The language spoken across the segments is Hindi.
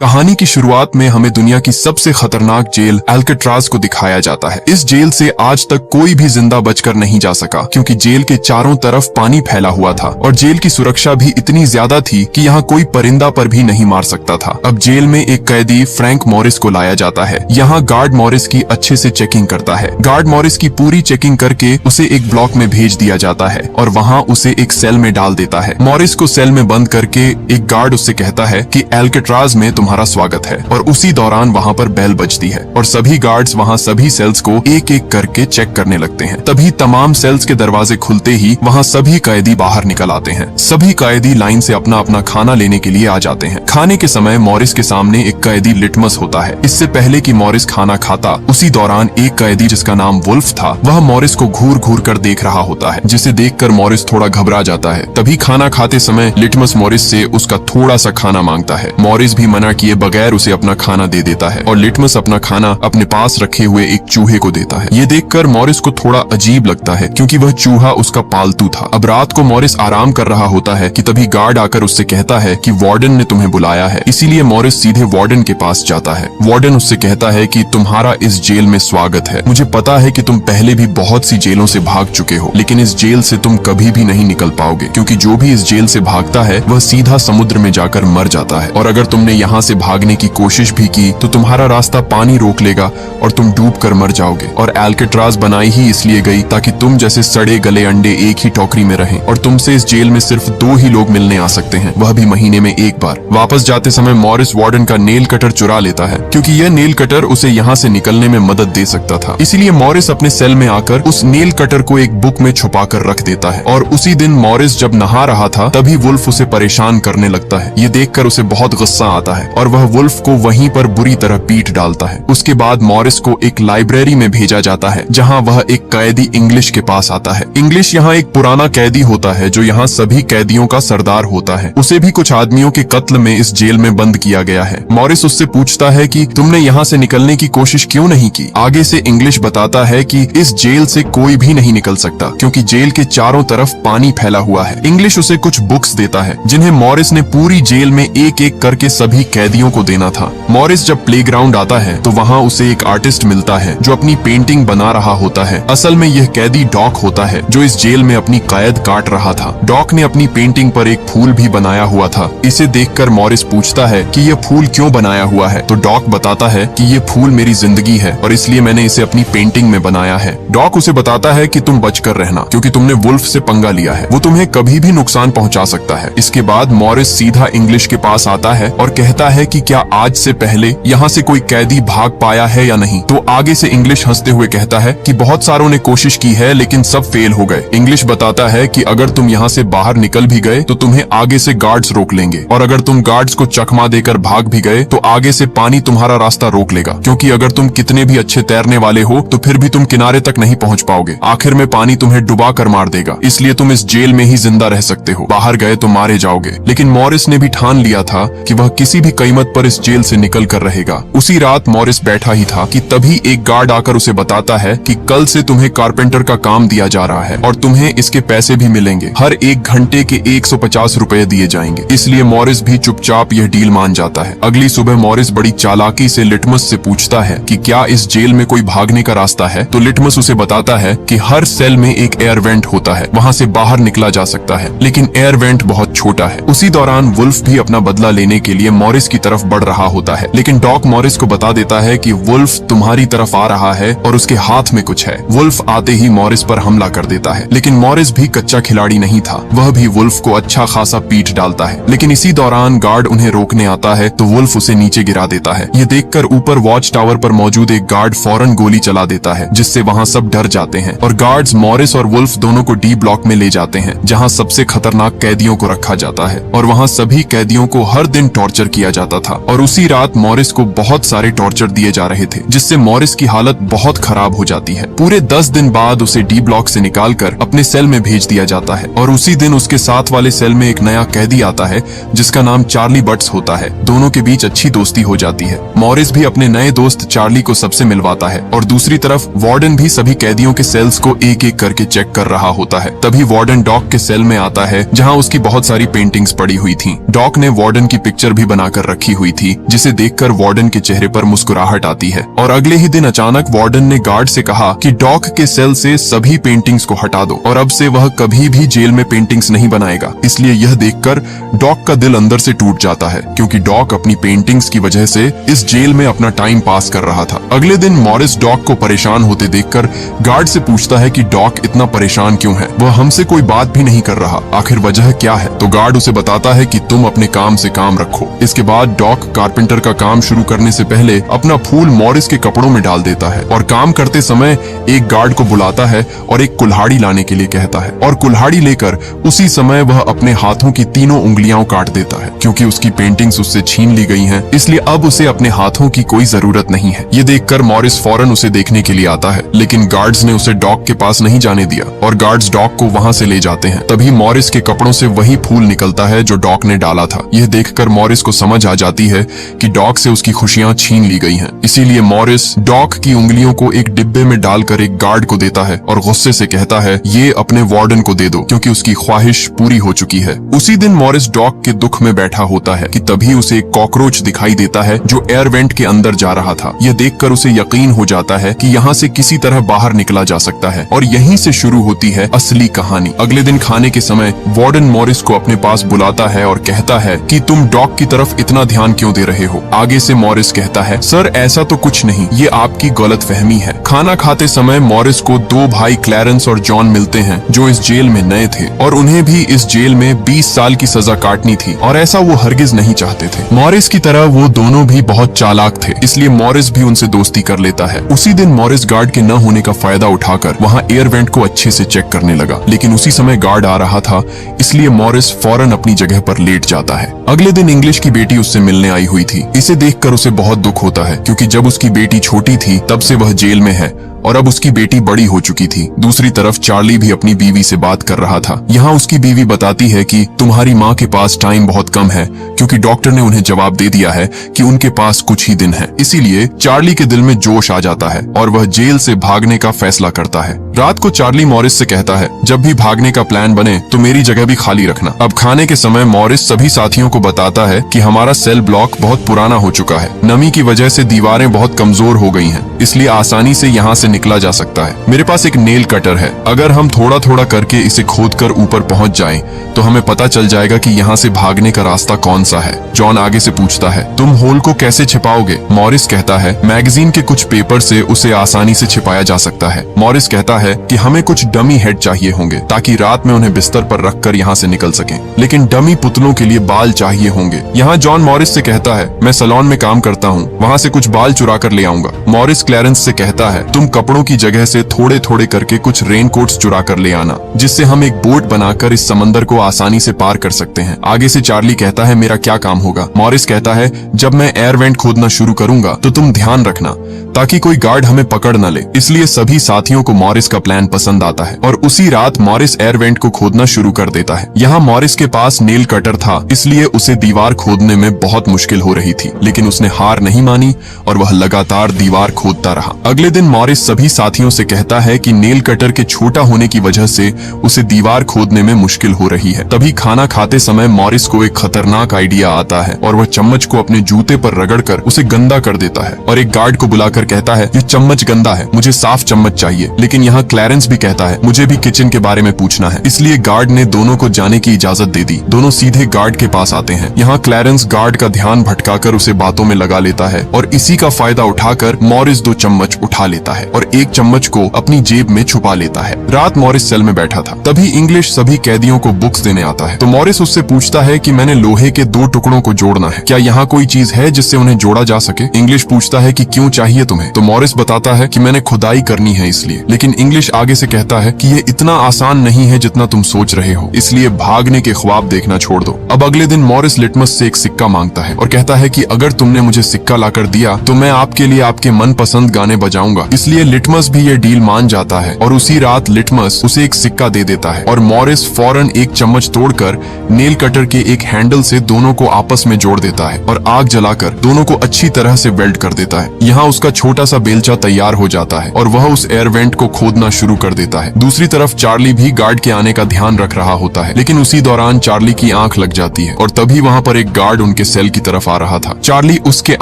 कहानी की शुरुआत में हमें दुनिया की सबसे खतरनाक जेल अल्काट्राज को दिखाया जाता है। इस जेल से आज तक कोई भी जिंदा बचकर नहीं जा सका, क्योंकि जेल के चारों तरफ पानी फैला हुआ था और जेल की सुरक्षा भी इतनी ज्यादा थी कि यहाँ कोई परिंदा पर भी नहीं मार सकता था। अब जेल में एक कैदी फ्रैंक मॉरिस को लाया जाता है। यहाँ गार्ड मॉरिस की अच्छे से चेकिंग करता है। गार्ड मॉरिस की पूरी चेकिंग करके उसे एक ब्लॉक में भेज दिया जाता है और वहाँ उसे एक सेल में डाल देता है। मॉरिस को सेल में बंद करके एक गार्ड उससे कहता है कि अल्काट्राज में तुम्हारा स्वागत है, और उसी दौरान वहाँ पर बेल बजती है और सभी गार्ड्स वहाँ सभी सेल्स को एक एक करके चेक करने लगते हैं। तभी तमाम सेल्स के दरवाजे खुलते ही वहाँ सभी कैदी बाहर निकल आते हैं। सभी कैदी लाइन से अपना अपना खाना लेने के लिए आ जाते हैं। खाने के समय मॉरिस के सामने एक कैदी लिटमस होता है। इससे पहले कि मॉरिस खाना खाता, उसी दौरान एक कैदी जिसका नाम वुल्फ था, वह मॉरिस को घूर घूर कर देख रहा होता है, जिसे देखकर मॉरिस थोड़ा घबरा जाता है। तभी खाना खाते समय लिटमस मॉरिस से उसका थोड़ा सा खाना मांगता है। मॉरिस भी मना किए बगैर उसे अपना खाना दे देता है और लिटमस अपना खाना अपने पास रखे हुए एक चूहे को देता है। ये देखकर मॉरिस को थोड़ा अजीब लगता है, क्योंकि वह चूहा उसका पालतू था। अब रात को मॉरिस आराम कर रहा होता है कि तभी गार्ड आकर उससे कहता है कि वार्डन ने तुम्हें बुलाया है। इसीलिए मॉरिस सीधे वार्डन के पास जाता है। वार्डन उससे कहता है कि तुम्हारा इस जेल में स्वागत है। मुझे पता है कि तुम पहले भी बहुत सी जेलों से भाग चुके हो, लेकिन इस जेल से तुम कभी भी नहीं निकल पाओगे, क्योंकि जो भी इस जेल से भागता है वह सीधा समुद्र में जाकर मर जाता है। और अगर तुमने यहाँ से भागने की कोशिश भी की तो तुम्हारा रास्ता पानी रोक लेगा और तुम डूब कर मर जाओगे। और अल्काट्राज बनाई ही इसलिए गई ताकि तुम जैसे सड़े गले अंडे एक ही टोकरी में रहें, और तुमसे इस जेल में सिर्फ 2 ही लोग मिलने आ सकते हैं, वह भी महीने में एक बार। वापस जाते समय मॉरिस वार्डन का नेल कटर चुरा लेता है, क्योंकि यह नेल कटर उसे यहाँ से निकलने में मदद दे सकता था। इसीलिए मॉरिस अपने सेल में आकर उस नेल कटर को एक बुक में छुपा कर रख देता है। और उसी दिन मॉरिस जब नहा रहा था, तभी वुल्फ उसे परेशान करने लगता है। ये देखकर उसे बहुत गुस्सा आता है और वह वुल्फ को वहीं पर बुरी तरह पीट डालता है। उसके बाद मॉरिस को एक लाइब्रेरी में भेजा जाता है, जहां वह एक कैदी इंग्लिश के पास आता है। इंग्लिश यहाँ एक पुराना कैदी होता है जो यहाँ सभी कैदियों का सरदार होता है। उसे भी कुछ आदमियों के कत्ल में इस जेल में बंद किया गया है। मॉरिस उससे पूछता है कि तुमने यहाँ से निकलने की कोशिश क्यों नहीं की। आगे से इंग्लिश बताता है कि इस जेल से कोई भी नहीं निकल सकता, क्योंकि जेल के चारों तरफ पानी फैला हुआ है। इंग्लिश उसे कुछ बुक्स देता है, जिन्हें मॉरिस ने पूरी जेल में एक एक करके सभी कैदियों को देना था। मॉरिस जब प्लेग्राउंड आता है तो वहाँ उसे एक आर्टिस्ट मिलता है जो अपनी पेंटिंग बना रहा होता है। असल में यह कैदी डॉक होता है, जो इस जेल में अपनी कैद काट रहा था। डॉक ने अपनी पेंटिंग पर एक फूल भी बनाया हुआ था। इसे देखकर मॉरिस पूछता है कि यह फूल क्यों बनाया हुआ है, तो डॉक बताता है कि ये फूल मेरी जिंदगी है और इसलिए मैंने इसे अपनी पेंटिंग में बनाया है। डॉक उसे बताता है कि तुम बचकर रहना, क्योंकि तुमने वुल्फ से पंगा लिया है, वो तुम्हें कभी भी नुकसान पहुंचा सकता है। इसके बाद मॉरिस सीधा इंग्लिश के पास आता है और कहता है कि क्या आज से पहले यहाँ से कोई कैदी भाग पाया है या नहीं। तो आगे से इंग्लिश हंसते हुए कहता है कि बहुत सारों ने कोशिश की है, लेकिन सब फेल हो गए। इंग्लिश बताता है कि अगर तुम यहाँ से बाहर निकल भी गए तो तुम्हें आगे से गार्ड्स रोक लेंगे, और अगर तुम गार्ड्स को चकमा देकर भाग भी गए तो आगे से पानी तुम्हारा रास्ता रोक लेगा, क्योंकि अगर तुम कितने भी अच्छे तैरने वाले हो तो फिर भी तुम किनारे तक नहीं पहुँच पाओगे। आखिर में पानी तुम्हें डुबा कर मार देगा, इसलिए तुम इस जेल में ही जिंदा रह सकते हो, बाहर गए तो मारे जाओगे। लेकिन मॉरिस ने भी ठान लिया था कि वह किसी भी कीमत पर इस जेल से निकल कर रहेगा। उसी रात मॉरिस बैठा ही था कि तभी एक गार्ड आकर उसे बताता है कि कल से तुम्हें कारपेंटर का काम दिया जा रहा है और तुम्हें इसके पैसे भी मिलेंगे। हर 1 घंटे के 150 रुपए दिए जाएंगे। इसलिए मॉरिस भी चुपचाप यह डील मान जाता है। अगली सुबह मॉरिस बड़ी चालाकी से लिटमस से पूछता है कि क्या इस जेल में कोई भागने का रास्ता है, तो लिटमस उसे बताता है कि हर सेल में एक एयर वेंट होता है, वहाँ से बाहर निकला जा सकता है, लेकिन एयर वेंट बहुत छोटा है। उसी दौरान वुल्फ भी अपना बदला लेने के लिए मॉरिस की तरफ बढ़ रहा होता है, लेकिन डॉक मॉरिस को बता देता है कि वुल्फ तुम्हारी तरफ आ रहा है और उसके हाथ में कुछ है। वुल्फ आते ही मॉरिस पर हमला कर देता है, लेकिन मॉरिस भी कच्चा खिलाड़ी नहीं था, वह भी वुल्फ को अच्छा खासा पीट डालता है। लेकिन इसी दौरान गार्ड उन्हें रोकने आता है तो वुल्फ उसे नीचे गिरा देता है। ये देखकर ऊपर वॉच टावर पर मौजूद एक गार्ड फौरन गोली चला देता है, जिससे वहाँ सब डर जाते हैं और गार्ड्स मॉरिस और वुल्फ दोनों को डी ब्लॉक में ले जाते हैं, जहाँ सबसे खतरनाक कैदियों को रखा जाता है। और वहाँ सभी कैदियों को हर दिन टॉर्चर किया जाता था। और उसी रात मॉरिस को बहुत सारे टॉर्चर दिए जा रहे थे, जिससे मॉरिस की हालत बहुत खराब हो जाती है। पूरे 10 दिन बाद उसे डी ब्लॉक से निकालकर अपने सेल में भेज दिया जाता है। और उसी दिन उसके साथ वाले सेल में एक नया कैदी आता है, जिसका नाम चार्ली बट्स होता है। दोनों के बीच अच्छी दोस्ती हो जाती है। मॉरिस भी अपने नए दोस्त चार्ली को सबसे मिलवाता है और दूसरी तरफ वार्डन भी सभी कैदियों के सेल्स को एक एक करके चेक कर रहा होता है। तभी वार्डन डॉक के सेल में आता है, जहाँ उसकी बहुत सारी पेंटिंग्स पड़ी हुई थी। डॉक ने वार्डन की पिक्चर भी बनाकर रखी हुई थी, जिसे देखकर वार्डन के चेहरे पर मुस्कुराहट आती है। और अगले ही दिन अचानक वार्डन ने गार्ड से कहा कि डॉक के सेल से सभी पेंटिंग्स को हटा दो और अब से वह कभी भी जेल में पेंटिंग्स नहीं बनाएगा। इसलिए यह देखकर डॉक का दिल अंदर से टूट जाता है, क्योंकि डॉक अपनी पेंटिंग्स की वजह से इस जेल में अपना टाइम पास कर रहा था। अगले दिन मॉरिस डॉक को परेशान होते देखकर गार्ड से पूछता है कि डॉक इतना परेशान क्यों है, वह हमसे कोई बात भी नहीं कर रहा, आखिर वजह क्या है। तो गार्ड उसे बताता है कि तुम अपने काम से काम रखो। इसके बाद डॉक कारपेंटर का काम शुरू करने से पहले अपना फूल मॉरिस के कपड़ों में डाल देता है और काम करते समय एक गार्ड को बुलाता है और एक कुल्हाड़ी लाने के लिए कहता है, और कुल्हाड़ी लेकर उसी समय वह अपने हाथों की तीनों उंगलियां काट देता है, क्योंकि उसकी पेंटिंग्स उससे छीन ली गई हैं, इसलिए अब उसे अपने हाथों की कोई जरूरत नहीं है। ये देखकर मॉरिस फौरन उसे देखने के लिए आता है, लेकिन गार्ड्स ने उसे डॉक के पास नहीं जाने दिया और गार्ड्स डॉक को वहां से ले जाते हैं। तभी मॉरिस के कपड़ों से वही फूल निकलता है जो डॉक ने डाला था। यह देखकर मॉरिस को समझ आ जाती है कि डॉक से उसकी खुशियां छीन ली गई हैं। इसीलिए मॉरिस डॉक की उंगलियों को एक डिब्बे में डालकर एक गार्ड को देता है और गुस्से से कहता है, ये अपने वार्डन को दे दो, क्योंकि उसकी ख्वाहिश पूरी हो चुकी है। उसी दिन मॉरिस डॉक के दुख में बैठा होता है कि तभी उसे एक कॉकरोच दिखाई देता है जो एयर वेंट के अंदर जा रहा था। यह देखकर उसे यकीन हो जाता है कि यहाँ से किसी तरह बाहर निकला जा सकता है और यहीं से शुरू होती है असली कहानी। अगले दिन खाने के समय वार्डन मॉरिस को अपने पास बुलाता है और कहता है कि तुम डॉक की तरफ इतना ध्यान क्यों दे रहे हो। आगे से मॉरिस कहता है, सर ऐसा तो कुछ नहीं, ये आपकी गलतफहमी है। खाना खाते समय मॉरिस को दो भाई क्लैरेंस और जॉन मिलते हैं जो इस जेल में नए थे और उन्हें भी इस जेल में 20 साल की सजा काटनी थी और ऐसा वो हरगिज नहीं चाहते थे। मॉरिस की तरह वो दोनों भी बहुत चालाक थे, इसलिए मॉरिस भी उनसे दोस्ती कर लेता है। उसी दिन मॉरिस गार्ड के न होने का फायदा उठाकर वहाँ एयर वेंट को अच्छे से चेक करने लगा, लेकिन उसी समय गार्ड आ रहा था, इसलिए मॉरिस फौरन अपनी जगह पर लेट जाता है। अगले दिन इंग्लिश की बेटी उससे मिलने आई हुई थी। इसे देखकर उसे बहुत दुख होता है, क्योंकि जब उसकी बेटी छोटी थी तब से वह जेल में है और अब उसकी बेटी बड़ी हो चुकी थी। दूसरी तरफ चार्ली भी अपनी बीवी से बात कर रहा था। यहाँ उसकी बीवी बताती है कि तुम्हारी माँ के पास टाइम बहुत कम है, क्योंकि डॉक्टर ने उन्हें जवाब दे दिया है कि उनके पास कुछ ही दिन है। इसीलिए चार्ली के दिल में जोश आ जाता है और वह जेल से भागने का फैसला करता है। रात को चार्ली मॉरिस से कहता है, जब भी भागने का प्लान बने तो मेरी जगह भी खाली रखना। अब खाने के समय मॉरिस सभी साथियों को बताता है कि हमारा सेल ब्लॉक बहुत पुराना हो चुका है, नमी की वजह से दीवारें बहुत कमजोर हो गई हैं, इसलिए आसानी से यहाँ से निकला जा सकता है। मेरे पास एक नेल कटर है, अगर हम थोड़ा थोड़ा करके इसे खोदकर ऊपर पहुंच जाएं, तो हमें पता चल जाएगा कि यहाँ से भागने का रास्ता कौन सा है। जॉन आगे से पूछता है, तुम होल को कैसे छिपाओगे? मॉरिस कहता है, मैगजीन के कुछ पेपर से उसे आसानी से छिपाया जा सकता है। मॉरिस कहता है कि हमें कुछ डमी हेड चाहिए होंगे ताकि रात में उन्हें बिस्तर पर रखकर यहाँ से निकल सकें, लेकिन डमी पुतलों के लिए बाल चाहिए होंगे। यहाँ जॉन मॉरिस से कहता है, मैं सैलून में काम करता हूँ, वहाँ से कुछ बाल चुरा कर ले आऊंगा। मॉरिस क्लैरेंस से कहता है, तुम कपड़ों की जगह से थोड़े थोड़े करके कुछ रेनकोट्स चुरा कर ले आना, जिससे हम एक बोट बनाकर इस समंदर को आसानी से पार कर सकते हैं। आगे से चार्ली कहता है, मेरा क्या काम होगा? मॉरिस कहता है, जब मैं एयर वेंट खोदना शुरू करूंगा तो तुम ध्यान रखना ताकि कोई गार्ड हमें पकड़ न ले। इसलिए सभी साथियों को मॉरिस का प्लान पसंद आता है और उसी रात मॉरिस एयर वेंट को खोदना शुरू कर देता है। यहाँ मॉरिस के पास नेल कटर था, इसलिए उसे दीवार खोदने में बहुत मुश्किल हो रही थी, लेकिन उसने हार नहीं मानी और वह लगातार दीवार खोदता रहा। अगले दिन मॉरिस सभी साथियों से कहता है कि नेल कटर के छोटा होने की वजह से उसे दीवार खोदने में मुश्किल हो रही है। तभी खाना खाते समय मॉरिस को एक खतरनाक आइडिया आता है और वह चम्मच को अपने जूते पर रगड़कर उसे गंदा कर देता है और एक गार्ड को बुलाकर कहता है, ये चम्मच गंदा है, मुझे साफ चम्मच चाहिए। लेकिन यहाँ क्लैरेंस भी कहता है, मुझे भी किचन के बारे में पूछना है। इसलिए गार्ड ने दोनों को जाने की इजाजत दे दी। दोनों सीधे गार्ड के पास आते हैं। यहाँ क्लैरेंस गार्ड का ध्यान भटकाकर उसे बातों में लगा लेता है और इसी का फायदा उठाकर मॉरिस 2 चम्मच उठा लेता है और एक चम्मच को अपनी जेब में छुपा लेता है। रात मॉरिस सेल में बैठा था, तभी इंग्लिश सभी कैदियों को बुक्स देने आता है। तो मॉरिस उससे पूछता है कि मैंने लोहे के 2 टुकड़ों को जोड़ना है, क्या यहाँ कोई चीज है जिससे उन्हें जोड़ा जा सके? इंग्लिश पूछता है कि क्यों चाहिए तुम्हें? तो मॉरिस बताता है कि मैंने खुदाई करनी है इसलिए। लेकिन इंग्लिश आगे से कहता है कि ये इतना आसान नहीं है जितना तुम सोच रहे हो, इसलिए भागने के ख्वाब देखना छोड़ दो। अब अगले दिन मॉरिस लिटमस से एक सिक्का मांगता है और कहता है कि अगर तुमने मुझे सिक्का लाकर दिया तो मैं आपके लिए आपके मनपसंद गाने बजाऊंगा। इसलिए लिटमस भी ये डील मान जाता है और उसी रात लिटमस उसे एक सिक्का दे देता है और मॉरिस फौरन एक चम्मच तोड़कर नेल कटर के एक हैंडल से दोनों को आपस में जोड़ देता है और आग जलाकर दोनों को अच्छी तरह से वेल्ड कर देता है। यहाँ उसका छोटा सा बेलचा तैयार हो जाता है और वह उस एयर वेंट को खोदना शुरू कर देता है। दूसरी तरफ चार्ली भी गार्ड के आने का ध्यान रख रहा होता है, लेकिन उसी दौरान चार्ली की आंख लग जाती है और तभी वहाँ पर एक गार्ड उनके सेल की तरफ आ रहा था। चार्ली उसके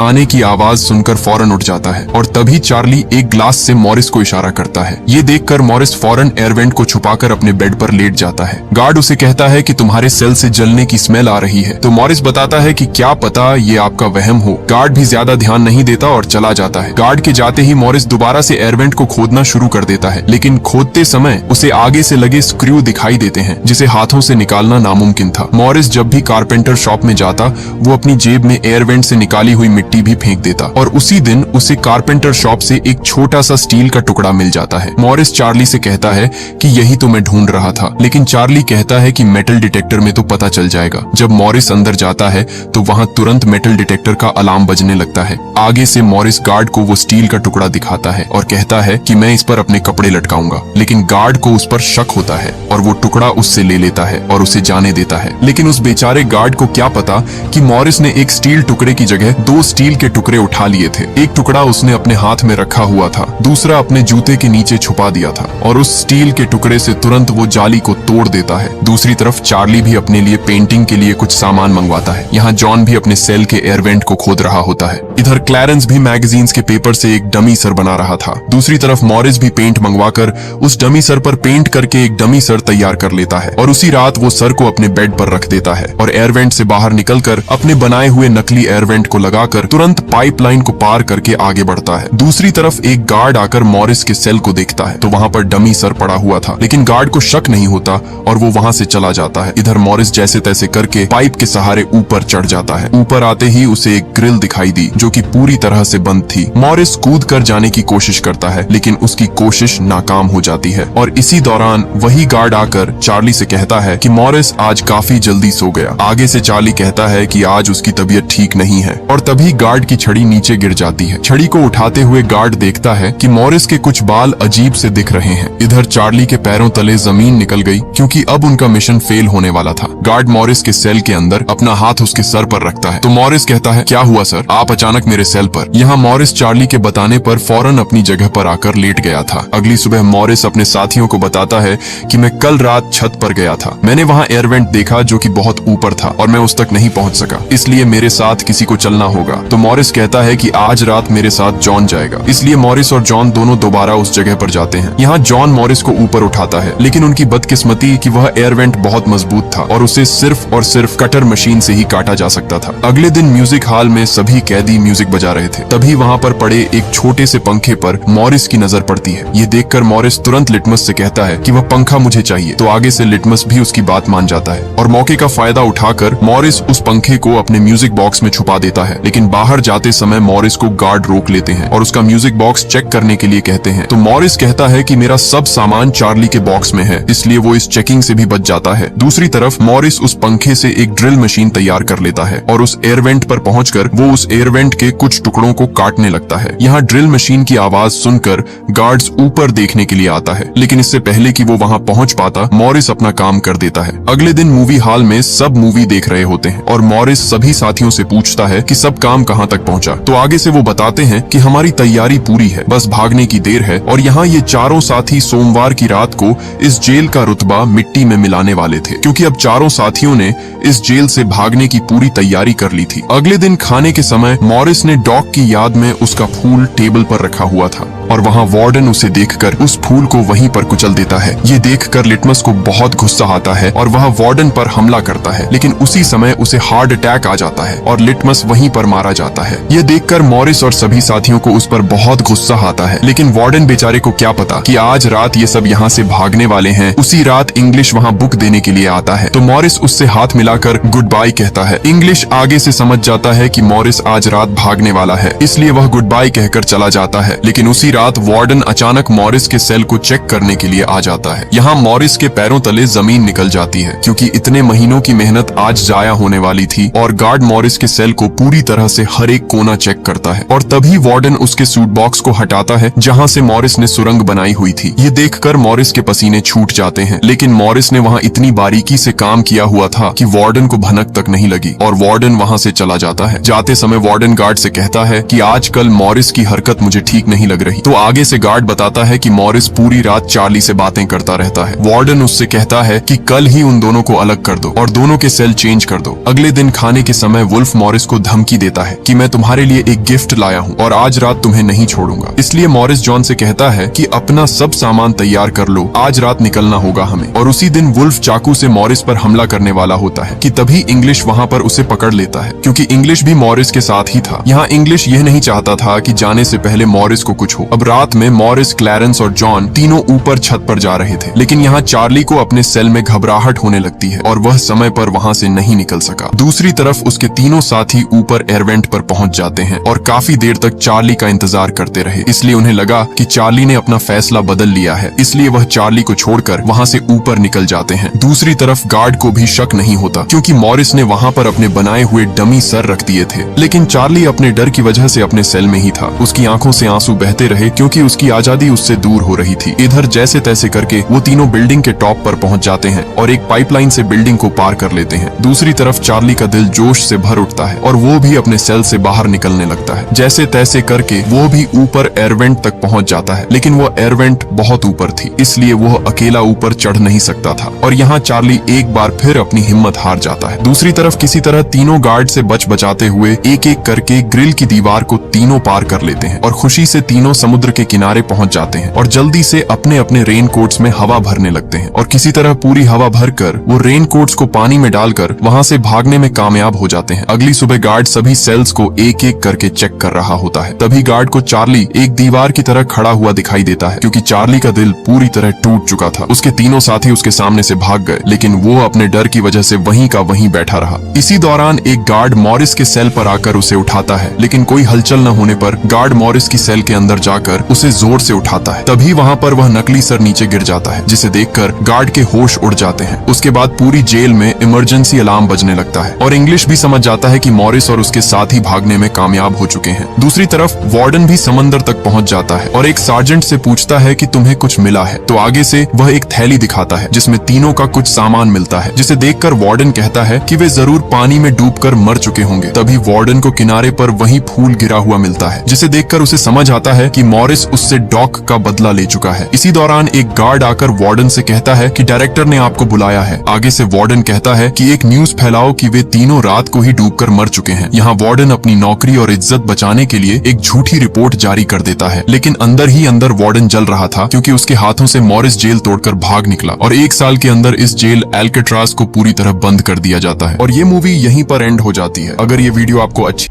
आने की आवाज सुनकर फौरन उठ जाता है और तभी चार्ली एक ग्लास से मॉरिस को इशारा करता है। ये देखकर मॉरिस फौरन एयर वेंट को छुपाकर अपने बेड पर लेट जाता है। गार्ड उसे कहता है कि तुम्हारे सेल से जलने की स्मेल आ रही है, तो मॉरिस बताता है कि क्या पता ये आपका वहम हो। गार्ड भी ज्यादा ध्यान नहीं देता और चला जाता है। गार्ड के जाते ही मॉरिस दोबारा से एयर वेंट को खोदना शुरू कर देता है, लेकिन खोदते समय उसे आगे से लगे स्क्रू दिखाई देते हैं जिसे हाथों से निकालना नामुमकिन था। मॉरिस जब भी कारपेंटर शॉप में जाता वो अपनी जेब में एयर वेंट से निकाली हुई मिट्टी भी फेंक देता और उसी दिन उसे कारपेंटर शॉप से एक छोटा सा स्टील का टुकड़ा मिल जाता है। मॉरिस चार्ली से कहता है कि यही तो मैं ढूंढ रहा था, लेकिन चार्ली कहता है कि मेटल डिटेक्टर में तो पता चल जाएगा। जब मॉरिस अंदर जाता है तो वहाँ तुरंत मेटल डिटेक्टर का अलार्म बजने लगता है। आगे से मॉरिस गार्ड को वो स्टील का टुकड़ा दिखाता है और कहता है कि मैं इस पर अपने कपड़े लटकाऊंगा, लेकिन गार्ड को उस पर शक होता है और वो टुकड़ा उससे ले लेता है और उसे जाने देता है। लेकिन उस बेचारे गार्ड को क्या पता कि मॉरिस ने एक स्टील टुकड़े की जगह 2 स्टील के टुकड़े उठा लिए थे। एक टुकड़ा उसने अपने हाथ में रखा हुआ था, दूसरा अपने जूते के नीचे छुपा दिया था और उस स्टील के टुकड़े से तुरंत वो जाली को तोड़ देता है। दूसरी तरफ चार्ली भी अपने लिए पेंटिंग के लिए कुछ सामान मंगवाता है। यहाँ जॉन भी अपने सेल के एयर वेंट को खोद रहा होता है। इधर क्लैरेंस भी मैगजीन्स के पेपर से एक डमी सर बना रहा था। दूसरी तरफ मॉरिस भी पेंट मंगवाकर उस डमी सर पर पेंट करके एक डमी सर तैयार कर लेता है और उसी रात वो सर को अपने बेड पर रख देता है और एयर वेंट से बाहर निकलकर अपने बनाए हुए नकली एयर वेंट को लगाकर तुरंत पाइपलाइन को पार करके आगे बढ़ता है। दूसरी तरफ एक गार्ड आकर मॉरिस के सेल को देखता है तो वहाँ पर डमी सर पड़ा हुआ था, लेकिन गार्ड को शक नहीं होता और वो वहाँ से चला जाता है। इधर मॉरिस जैसे तैसे करके पाइप के सहारे ऊपर चढ़ जाता है। ऊपर आते ही उसे एक ग्रिल दिखाई दी जो कि पूरी तरह से बंद थी। मॉरिस कूद कर जाने की कोशिश करता है, लेकिन उसकी कोशिश नाकाम हो जाती है और इसी दौरान वही गार्ड आकर चार्ली से कहता है कि मॉरिस आज काफी जल्दी सो गया। आगे से चार्ली कहता है कि आज उसकी तबीयत ठीक नहीं है और तभी गार्ड की छड़ी नीचे गिर जाती है। छड़ी को उठाते हुए गार्ड देखता है कि मॉरिस के कुछ बाल अजीब से दिख रहे हैं। इधर चार्ली के पैरों तले जमीन निकल गई क्योंकि अब उनका मिशन फेल होने वाला था। गार्ड मॉरिस के सेल के अंदर अपना हाथ उसके सर पर रखता है तो मॉरिस कहता है, क्या हुआ सर, आप अचानक मेरे सेल पर। यहाँ मॉरिस चार्ली के बताने पर फौरन अपनी जगह पर आकर लेट गया था। अगली सुबह मॉरिस अपने साथियों को बताता है कि मैं कल रात छत पर गया था। मैंने वहाँ एयर वेंट देखा जो कि बहुत ऊपर था और मैं उस तक नहीं पहुँच सका, इसलिए मेरे साथ किसी को चलना होगा। तो मॉरिस कहता है कि आज रात मेरे साथ जॉन जाएगा। इसलिए मॉरिस और जॉन दोनों दोबारा उस जगह पर जाते हैं। यहाँ जॉन मॉरिस को ऊपर उठाता है, लेकिन उनकी बदकिस्मती कि वह एयर वेंट बहुत मजबूत था और उसे सिर्फ और सिर्फ कटर मशीन से ही काटा जा सकता था। अगले दिन म्यूजिक हॉल में सभी कैदी म्यूजिक बजा रहे थे। तभी वहाँ पर पड़े एक छोटे से पंखे पर मॉरिस की नजर पड़ती है। ये देखकर मॉरिस तुरंत लिटमस से कहता है कि वह पंखा मुझे चाहिए। तो आगे से लिटमस भी उसकी बात मान जाता है और मौके का फायदा उठाकर मॉरिस उस पंखे को अपने म्यूजिक बॉक्स में छुपा देता है। लेकिन बाहर जाते समय मॉरिस को गार्ड रोक लेते हैं और उसका म्यूजिक बॉक्स चेक करने के लिए कहते हैं। तो मॉरिस कहता है कि मेरा सब सामान चार्ली के बॉक्स में है, इसलिए वो इस चेकिंग से भी बच जाता है। दूसरी तरफ मॉरिस उस पंखे से एक ड्रिल मशीन तैयार कर लेता है और उस एयर वेंट पर पहुंचकर वो उस एयर वेंट के कुछ टुकड़ों को काटने लगता है। यहाँ ड्रिल मशीन की आवाज सुनकर गार्ड्स ऊपर देखने के लिए आता है, लेकिन इससे पहले कि वो वहाँ पहुंच पाता मॉरिस अपना काम कर देता है। अगले दिन मूवी हॉल में सब मूवी देख रहे होते हैं और मॉरिस सभी साथियों से पूछता है कि सब काम कहाँ तक पहुँचा। तो आगे से वो बताते हैं कि हमारी तैयारी पूरी है, बस भागने की देर है। और यहाँ ये चारों साथी सोमवार की रात को इस जेल का रुतबा मिट्टी में मिलाने वाले थे, क्योंकि अब चारों साथियों ने इस जेल से भागने की पूरी तैयारी कर ली थी। अगले दिन खाने के समय मॉरिस ने डॉग की याद में उसका फूल टेबल पर रखा हुआ था और वहाँ वार्डन उसे देखकर उस फूल को वहीं पर कुचल देता है। ये देखकर लिटमस को बहुत गुस्सा आता है और वह वार्डन पर हमला करता है, लेकिन उसी समय उसे हार्ट अटैक आ जाता है और लिटमस वहीं पर मारा जाता है। ये देखकर मॉरिस और सभी साथियों को उस पर बहुत गुस्सा आता है, लेकिन वार्डन बेचारे को क्या पता कि आज रात ये सब यहाँ से भागने वाले हैं। उसी रात इंग्लिश वहाँ बुक देने के लिए आता है तो मॉरिस उससे हाथ मिलाकर गुड बाय कहता है। इंग्लिश आगे से समझ जाता है कि मॉरिस आज रात भागने वाला है, इसलिए वह गुड बाय कहकर चला जाता है। लेकिन उसी रात वार्डन अचानक मॉरिस के सेल को चेक करने के लिए आ जाता है। यहाँ मॉरिस के पैरों तले जमीन निकल जाती है क्योंकि इतने महीनों की मेहनत आज जाया होने वाली थी और गार्ड मॉरिस के सेल को पूरी तरह से हर एक कोना चेक करता है और तभी वार्डन उसके सूट बॉक्स को हटाता है जहाँ से मॉरिस ने सुरंग बनाई हुई थी। ये देखकर मॉरिस के पसीने छूट जाते हैं, लेकिन मॉरिस ने वहाँ इतनी बारीकी से काम किया हुआ था कि वार्डन को भनक तक नहीं लगी और वार्डन वहाँ से चला जाता है। जाते समय वार्डन गार्ड से कहता है कि आजकल मॉरिस की हरकत मुझे ठीक नहीं लग रही। तो आगे से गार्ड बताता है कि मॉरिस पूरी रात चार्ली से बातें करता रहता है। वार्डन उससे कहता है कि कल ही उन दोनों को अलग कर दो और दोनों के सेल चेंज कर दो। अगले दिन खाने के समय वुल्फ मॉरिस को धमकी देता है कि मैं तुम्हारे लिए एक गिफ्ट लाया हूँ और आज रात तुम्हें नहीं छोड़ूंगा। इसलिए मॉरिस जॉन से कहता है कि अपना सब सामान तैयार कर लो, आज रात निकलना होगा हमें। और उसी दिन वुल्फ चाकू से मॉरिस पर हमला करने वाला होता है कि तभी इंग्लिश वहाँ पर उसे पकड़ लेता है क्योंकि इंग्लिश भी मॉरिस के साथ ही था। यहाँ इंग्लिश यह नहीं चाहता था कि जाने से पहले मॉरिस को कुछ हो। अब रात में मॉरिस, क्लैरेंस और जॉन तीनों ऊपर छत पर जा रहे थे, लेकिन यहाँ चार्ली को अपने सेल में घबराहट होने लगती है और वह समय पर वहाँ से नहीं निकल सका। दूसरी तरफ उसके तीनों साथी ऊपर एयरवेंट पर पहुंच जाते हैं और काफी देर तक चार्ली का इंतजार करते रहे। इसलिए उन्हें लगा कि चार्ली ने अपना फैसला बदल लिया है, इसलिए वह चार्ली को छोड़कर वहाँ से ऊपर निकल जाते हैं। दूसरी तरफ गार्ड को भी शक नहीं होता क्योंकि मॉरिस ने वहाँ पर अपने बनाए हुए डमी सर रख दिए थे, लेकिन चार्ली अपने डर की वजह से अपने सेल में ही था। उसकी आंखों से आंसू बहते रहे क्योंकि उसकी आजादी उससे दूर हो रही थी। इधर जैसे तैसे करके वो तीनों बिल्डिंग के टॉप पर पहुंच जाते हैं और एक पाइपलाइन से बिल्डिंग को पार कर लेते हैं। दूसरी तरफ चार्ली का दिल जोश से भर उठता है और वो भी अपने सेल से बाहर निकलने लगता है। जैसे तैसे करके वो भी ऊपर एयरवेंट तक पहुंच जाता है, लेकिन वो एयरवेंट बहुत ऊपर थी, इसलिए वो अकेला ऊपर चढ़ नहीं सकता था और यहाँ चार्ली एक बार फिर अपनी हिम्मत हार जाता है। दूसरी तरफ किसी तरह तीनों गार्ड से बचाते हुए एक एक करके ग्रिल की दीवार को तीनों पार कर लेते हैं और खुशी से तीनों समुद्र के किनारे पहुंच जाते हैं और जल्दी से अपने अपने रेन कोट्स में हवा भरने लगते हैं और किसी तरह पूरी हवा भरकर वो रेन कोट्स को पानी में डालकर वहां से भागने में कामयाब हो जाते हैं। अगली सुबह गार्ड सभी सेल्स को एक एक करके चेक कर रहा होता है। तभी गार्ड को चार्ली एक दीवार की तरह खड़ा हुआ दिखाई देता है क्योंकि चार्ली का दिल पूरी तरह टूट चुका था। उसके तीनों साथी उसके सामने से भाग गए, लेकिन वो अपने डर की वजह से वहीं का वहीं बैठा रहा। इसी दौरान एक गार्ड मॉरिस के सेल पर आकर उसे उठाता है, लेकिन कोई हलचल न होने पर गार्ड मॉरिस की सेल के अंदर जाकर उसे जोर से उठाता है। तभी वहाँ पर वह नकली सर नीचे गिर जाता है, जिसे देखकर गार्ड के होश उड़ जाते हैं। उसके बाद पूरी जेल में इमरजेंसी अलार्म बजने लगता है और इंग्लिश भी समझ जाता है कि मॉरिस और उसके साथी भागने में कामयाब हो चुके हैं। दूसरी तरफ वार्डन भी समंदर तक पहुंच जाता है और एक सार्जेंट से पूछता है कि तुम्हें कुछ मिला है। तो आगे से वह एक थैली दिखाता है जिसमें तीनों का कुछ सामान मिलता है, जिसे देखकर वार्डन कहता है कि वे जरूर पानी में डूबकर मर चुके होंगे। तभी वार्डन को किनारे पर वही फूल गिरा हुआ मिलता है, जिसे देखकर उसे समझ आता है कि मॉरिस उससे डॉक का बदला ले चुका है। इसी दौरान एक गार्ड आकर वार्डन से कहता है कि डायरेक्टर ने आपको बुलाया है। आगे से वार्डन कहता है कि एक न्यूज फैलाओ कि वे तीनों रात को ही डूबकर मर चुके हैं। यहाँ वार्डन अपनी नौकरी और इज्जत बचाने के लिए एक झूठी रिपोर्ट जारी कर देता है, लेकिन अंदर ही अंदर वार्डन जल रहा था क्योंकि उसके हाथों से मॉरिस जेल तोड़कर भाग निकला और 1 साल के अंदर इस जेल एल्केट्राज को पूरी तरह बंद कर दिया जाता है। और ये मूवी यहीं पर एंड हो जाती है। अगर ये वीडियो आपको अच्छी